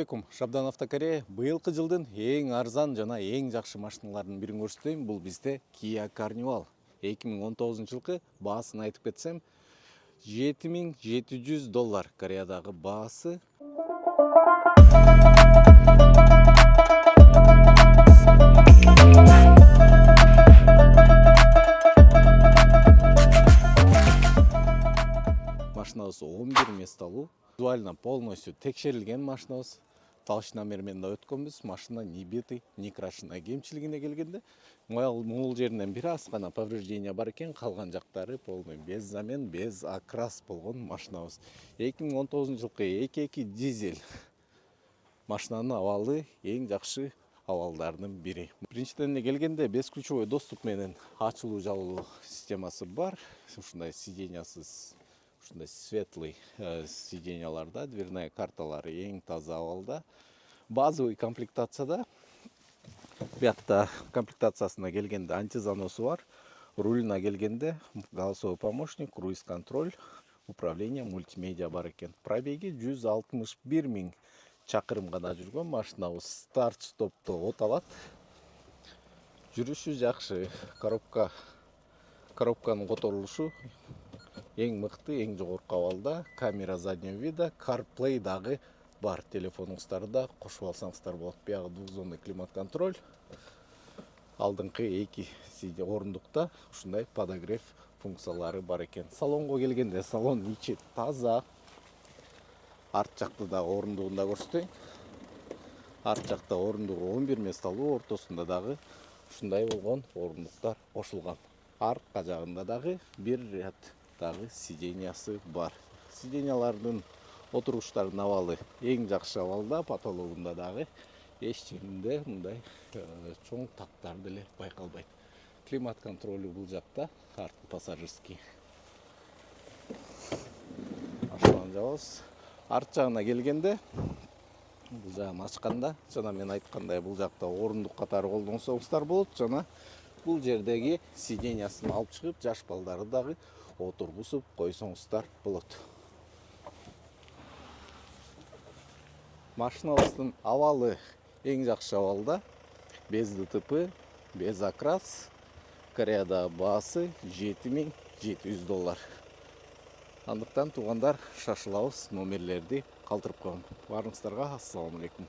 алейкум. Шабдан Автокорея быйылкы жылдын эң арзан жана эң жакшы машиналардын бирин көрсөтөйм. Бул бизде Kia Carnival. 2019 жылкы баасын айтып кетсем, $7,700 Кореядагы баасы. Машинабыз 11 месталуу. Визуально полностью текшерилген машинабыз. Талыш номермен да өткөнбүз. Машина ни битый, ни крашена. Кемчилигине келгенде, мул жеринен бири аз гана повреждение бар экен, калган жактары полный без замен, без окрас болгон машинабыз. 2019 жылкы 2.2 дизель машинанын абалы эң жакшы абалдарынын бири. Биринчиден келгенде бесключевой доступ менен ачылуу жабылуу системасы бар. Ушундай сиденьясыз, ушундай светлый сиденьяларда, дверная карталары эң таза абалда. Базовый комплектацияда, биякта комплектациясына келгенде антизаносу бар. Рулуна келгенде голосовой помощник, круиз контроль, управление, мультимедиа бар экен. Пробеги 161 000 чакырым гана жүргөн машинабыз. Старт стопту от алат. Жүрүшү жакшы. Коробканын которулушу эң мыкты, эң жогорку абалда. Камера заднего вида, CarPlay дагы бар. Телефонуңуздарда кошуп алсаңыздар болот. Биягы двухзонный климат контроль. Алдыңкы эки орундукта ушундай подогрев функциялары бар экен. Салонго келгенде салон ичи таза. Арт жакты дагы орундугунда көрсөтөйм. Арт жакта орундугу 11 месталуу, ортосунда дагы ушундай болгон орундуктар кошулган. Арка жагында дагы бир ряд дагы сиденьясы бар. Сиденьялардын отуруштардын абалы эң жакшы абалда, потологунда дагы эч жеринде мындай чоң тактар деле байкалбайт. Климат контролю бул жакта, арткы пассажирский. Ашуан жабабыз. Арт жагына келгенде, бул жагын ачканда, жана мен айткандай бул жакта орундук катары колдонсоңуздар болот, жана бул жердеги сиденьясын алып чыгып, жаш балдарды дагы отургузуп койсоңуздар болот. Машинабыздын абалы эң жакшы абалда, без ДТП, без окрас. Кореяда баасы $7,700. Андыктан туугандар, шашылабыз, номерлерди калтырып коем. Баарыңыздарга ассаламу алейкум.